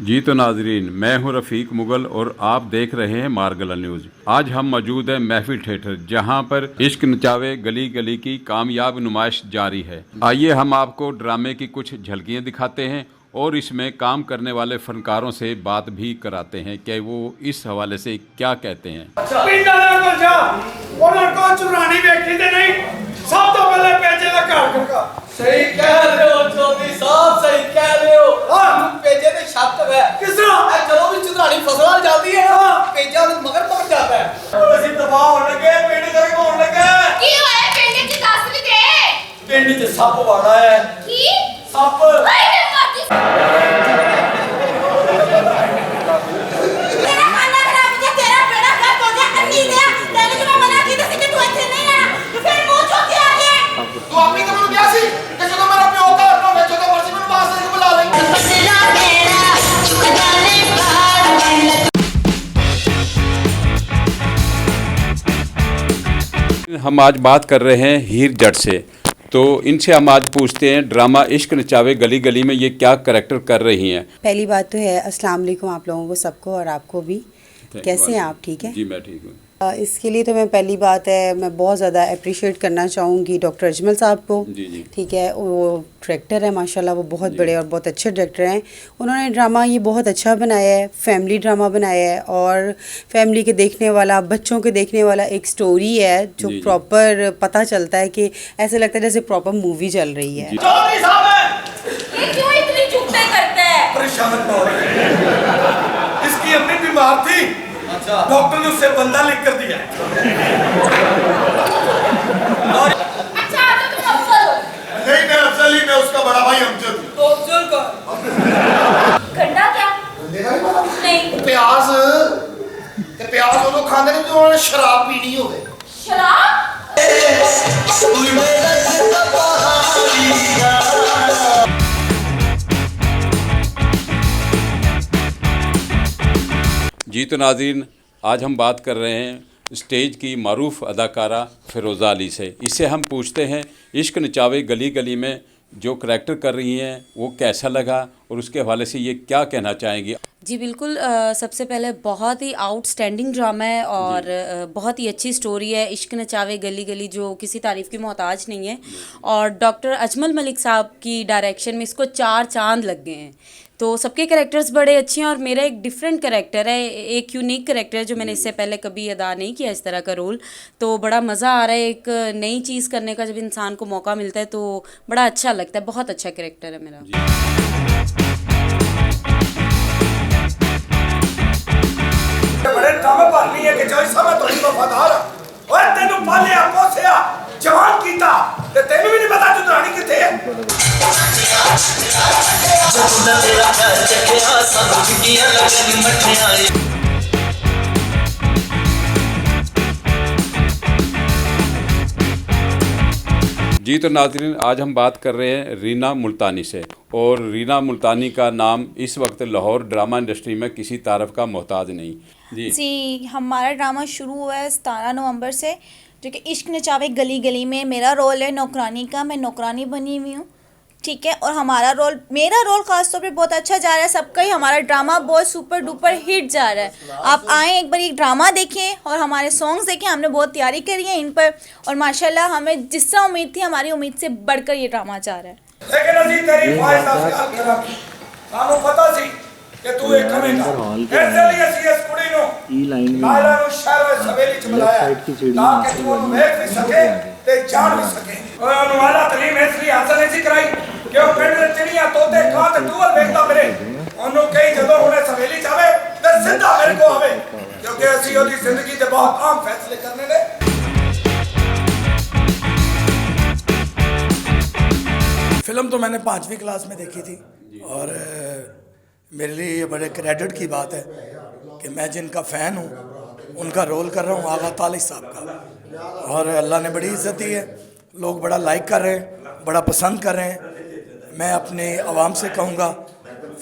जी तो नाजरीन, मैं हूं रफ़ीक मुगल और आप देख रहे हैं मारगला न्यूज़। आज हम मौजूद हैं महफिल थिएटर, जहां पर इश्क नचावे गली गली की कामयाब नुमाइश जारी है। आइए हम आपको ड्रामे की कुछ झलकियां दिखाते हैं और इसमें काम करने वाले फनकारों से बात भी कराते हैं कि वो इस हवाले से क्या कहते हैं। सही कह रहे हो चौधरी साहब, सही कह रहे हो। पेजे ते शक है किस तरह चलो भी चुदरानी फसल जाती है ना, पेजा मगर पक जाता है। ਅਸੀਂ ਦਬਾਅ ਹੋਣ ਲੱਗੇ, ਪਿੰਡ ਕਰਕੇ ਹੋਣ ਲੱਗਾ। ਕੀ ਹੋਇਆ ਪਿੰਡ ਚ ਦੱਸ ਵੀ ਦੇ। ਪਿੰਡ ਚ ਸੱਪ ਵਾੜਾ ਹੈ। ਕੀ ਸੱਪ? ਓਏ ਮੈਂ ਮਰਦੀ। ਤੇਰਾ ਖਾਣਾ ਖਰਾਬ ਹੋ ਗਿਆ, ਤੇਰਾ ਬੇੜਾ ਖਰਾਬ ਹੋ ਗਿਆ। ਅੰਨੀ ਦੇ ਤੈਨੂੰ ਜੋ ਮੈਂ ਮਨਾ ਕੀਤਾ ਸੀ ਕਿ ਤੂੰ ਇੱਥੇ ਨਹੀਂ ਆਣਾ, ਤੂੰ ਫਿਰ ਮੂੰਹ ਚੁੱਕ ਕੇ ਆ ਗਿਆ। ਤੂੰ ਆਪਣੀ ਤਾਂ ਮੈਨੂੰ ਕਿਹਾ ਸੀ ਕਿ ਜਦੋਂ ਮੇਰਾ ਪਿਓ ਘਰ ਨਾ ਹੋਵੇ, ਜਦੋਂ ਮਰਜ਼ੀ ਮੈਨੂੰ ਬਾਹਰ से बुला ले। हम आज बात कर रहे हैं हीर जट से, तो इनसे हम आज पूछते हैं ड्रामा इश्क नचावे गली गली में ये क्या करैक्टर कर रही हैं। पहली बात तो है अस्सलाम वालेकुम आप लोगों को सबको और आपको भी। कैसे हैं आप? ठीक है जी मैं ठीक हूँ। इसके लिए तो मैं पहली बात है मैं बहुत ज़्यादा अप्रिशिएट करना चाहूँगी डॉक्टर अजमल साहब को। जी जी ठीक है, वो डायरेक्टर है माशाल्लाह, वो बहुत बड़े और बहुत अच्छे डायरेक्टर हैं। उन्होंने ड्रामा ये बहुत अच्छा बनाया है, फैमिली ड्रामा बनाया है और फैमिली के देखने वाला, बच्चों के देखने वाला एक स्टोरी है जो प्रॉपर पता चलता है कि ऐसे लगता है जैसे प्रॉपर मूवी चल रही है। चौधरी साहब ये क्यों इतनी चुपते करते हैं? परेशान हो रही है। इसकी अम्मी बीमार थी, डॉक्टर ने उससे बंदा लिख कर दिया। अच्छा तो तुम अफसर हो? नहीं मैं अफजल ही, मैं उसका बड़ा भाई अमजद। तो अफजल का गंडा क्या? नहीं प्याज ते प्याज वो खांदे ने जो उन्होंने शराब पीनी होवे। शराब? जी तो नाज़रीन, आज हम बात कर रहे हैं स्टेज की मारूफ अदाकारा फ़िरोज़ा अली से। इससे हम पूछते हैं इश्क नचावे गली गली में जो करैक्टर कर रही हैं वो कैसा लगा और उसके हवाले से ये क्या कहना चाहेंगी। जी बिल्कुल, सबसे पहले बहुत ही आउटस्टैंडिंग ड्रामा है और बहुत ही अच्छी स्टोरी है। इश्क नचावे गली गली जो किसी तारीफ़ की मोहताज नहीं है और डॉक्टर अजमल मलिक साहब की डायरेक्शन में इसको 4 चांद लग गए हैं। तो सबके कैरेक्टर्स बड़े अच्छे हैं और मेरा एक डिफरेंट कैरेक्टर है, एक यूनिक कैरेक्टर है जो मैंने इससे पहले कभी अदा नहीं किया इस तरह का रोल। तो बड़ा मज़ा आ रहा है, एक नई चीज़ करने का जब इंसान को मौका मिलता है तो बड़ा अच्छा लगता है। बहुत अच्छा कैरेक्टर है मेरा। बड़े ड्रामे पालनी है कि जो इस समय तो वफादार ओए तेनु पालिया पोसिया जवान कीता ते तेनु भी नहीं पता चुदरानी किथे है। तेरा घर चखया सब ठगियां लगन मठियाई। जी तो नाज़रीन, आज हम बात कर रहे हैं रीना मुल्तानी से और रीना मुल्तानी का नाम इस वक्त लाहौर ड्रामा इंडस्ट्री में किसी तारफ़ का मोहताज नहीं। जी हमारा ड्रामा शुरू हुआ है 17 नवंबर से, जो कि इश्क नचावे गली गली में मेरा रोल है नौकरानी का। मैं नौकरानी बनी हुई हूँ, ठीक है। और मेरा रोल ख़ास तौर पे बहुत अच्छा जा रहा है, सबका ही हमारा ड्रामा बहुत सुपर डुपर हिट जा रहा है। आप आएँ एक बार ये ड्रामा देखें और हमारे सॉन्ग्स देखें, हमने बहुत तैयारी करी है इन पर और माशाल्लाह हमें जिस तरह उम्मीद थी हमारी उम्मीद से बढ़कर ये ड्रामा जा रहा है। लेकिन अजी तेरी ख्वाहिश हासिल करा सानू पता सी कि तू एक कमेगा ऐसे लिए सी इस कुड़ी नो ई लाइन में नाला नो शहर में सवेली च बुलाया ताकि तू उन्हें देख भी सके ते जान भी सके। और अनुवाला तलीम इसलिए हासिल नहीं कराई कि वो पिंड दे चिड़ियां तोते कां ते टूअल देखदा मेरे ओनू कई जदों हुणे सवेली जावे ते सीधा मेरे को आवे, क्योंकि असी ओदी जिंदगी दे बहुत आम फैसले करने ने। फिल्म तो मैंने 5वीं क्लास में देखी थी और मेरे लिए ये बड़े क्रेडिट की बात है कि मैं जिनका फ़ैन हूँ उनका रोल कर रहा हूँ आगा तालिब साहब का। और अल्लाह ने बड़ी इज़्ज़त दी है, लोग बड़ा लाइक कर रहे हैं, बड़ा पसंद कर रहे हैं। मैं अपने आवाम से कहूँगा,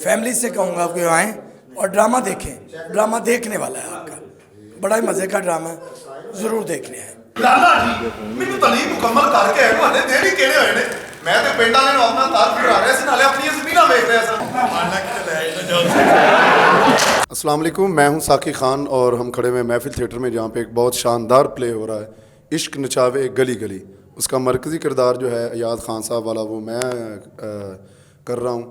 फैमिली से कहूँगा कि आएँ और ड्रामा देखें। ड्रामा देखने वाला है आपका, बड़ा ही मज़े का ड्रामा है, ज़रूर देखने आए। लाला जी मैनू तलीम मुकम्मल करके देनी कहने होए ने मैं तो पिंड वाले ਨੂੰ ਆਪਣਾ ਤਾਰ ਕਰਾ ਰਿਹਾ ਸੀ ਨਾਲੇ ਆਪਣੀਆਂ ਜ਼ਮੀਨਾਂ ਵੇਚ ਰਿਹਾ ਸੀ अस्सलाम वालेकुम, मैं हूं साकी खान और हम खड़े हुए महफिल थिएटर में जहां पे एक बहुत शानदार प्ले हो रहा है इश्क नचावे गली गली। उसका मरकज़ी किरदार जो है अयाद खान साहब वाला वो मैं कर रहा हूं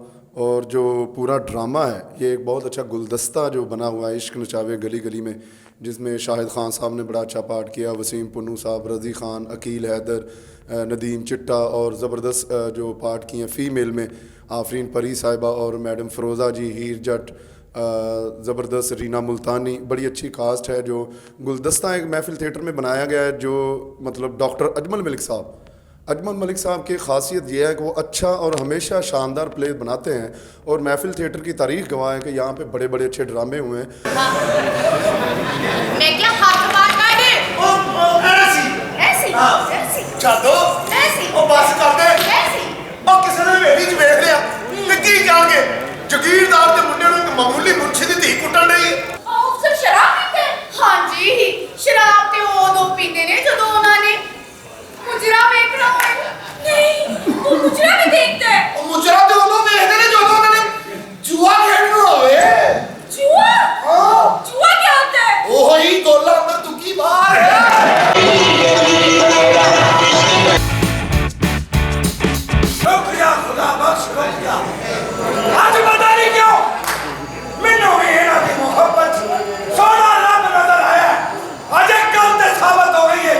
और जो पूरा ड्रामा है ये एक बहुत अच्छा गुलदस्ता जो बना हुआ है इश्क नचावे गली गली में, जिसमें शाहिद खान साहब ने बड़ा अच्छा पार्ट किया, वसीम पुन्नू साहब, रज़ी खान, अकील हैदर, नदीम चिट्टा और ज़बरदस्त जो पार्ट किए हैं फ़ीमेल में आफरीन परी साहिबा और मैडम फ़रोज़ा जी, हीर जट, ज़बरदस्त रीना मुल्तानी, बड़ी अच्छी कास्ट है। जो गुलदस्ता एक महफिल थिएटर में बनाया गया है जो मतलब डॉक्टर अजमल मलिक साहब की ख़ासियत यह है कि वो अच्छा और हमेशा शानदार प्ले बनाते हैं और महफिल थिएटर की तारीख गवाह है कि यहाँ पे बड़े बड़े अच्छे ड्रामे हुए हैं। मैं क्या हाथ मारना है ऐसी ऐसी छादो ऐसी ओ बस कर दे ऐसी ओ किसी ने मेरी च वेख लिया ते की जाणगे जगीरदार दे मुंडे नूं एक मामूली मुंशी दी धी कुੱਟਣ रही है। अफसर शराब पीते हाँ जी शराब ते उदों पींदे ने जदों उन्हां ने मुजरा वेखना होए नहीं तू मुजरा भी देखता है ओ मुजरा ते उदों वेखदे ने जदों उन्हां ने जुआ खेडना होवे। जुआ हां जुआ क्या होता है ओही गोला अंदर तुकी बाहर है। शुक्रिया खुदा बख्श शुक्रिया। आज पता नहीं क्यों मैनू भी इन्हां दी मोहब्बत सोना रब नजर आया। आज एक गल ते साबित हो गई है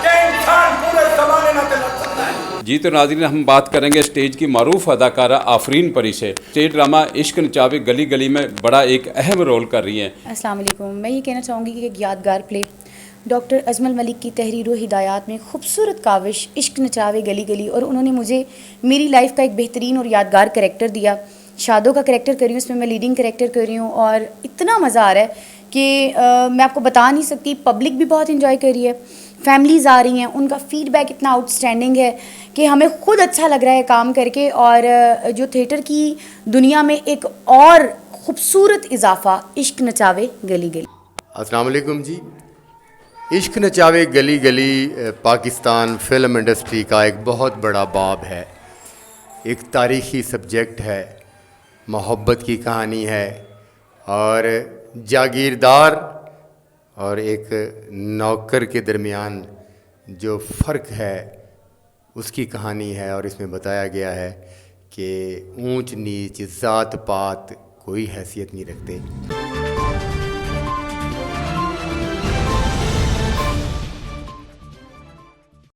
कि इंसान पूरे जमाने नाल ते लड़ सकता है। जी तो नाज़रीन, हम बात करेंगे स्टेज की मारूफ अदाकारा आफरीन परी से। स्टेज ड्रामा इश्क नचावे गली गली में बड़ा एक अहम रोल कर रही हैं। अस्सलाम वालेकुम। मैं ये कहना चाहूँगी कि एक यादगार प्ले डॉक्टर अजमल मलिक की तहरीर व हिदायत में खूबसूरत काविश इश्क नचावे गली गली, और उन्होंने मुझे मेरी लाइफ का एक बेहतरीन और यादगार करैक्टर दिया। शादो का करैक्टर कर रही हूँ, उसमें मैं लीडिंग करैक्टर कर रही हूँ और इतना मज़ा आ रहा है कि मैं आपको बता नहीं सकती। पब्लिक भी बहुत इन्जॉय कर रही है, फैमिलीज़ आ रही हैं, उनका फ़ीडबैक इतना आउटस्टैंडिंग है कि हमें ख़ुद अच्छा लग रहा है काम करके। और जो थिएटर की दुनिया में एक और ख़ूबसूरत इजाफ़ा इश्क नचावे गली गली। अस्सलाम वालेकुम जी। इश्क नचावे गली गली पाकिस्तान फ़िल्म इंडस्ट्री का एक बहुत बड़ा बाब है, एक तारीख़ी सब्जेक्ट है, मोहब्बत की कहानी है और जागीरदार और एक नौकर के दरमियान जो फ़र्क है उसकी कहानी है। और इसमें बताया गया है कि ऊंच नीच ज़ात पात कोई हैसियत नहीं रखते।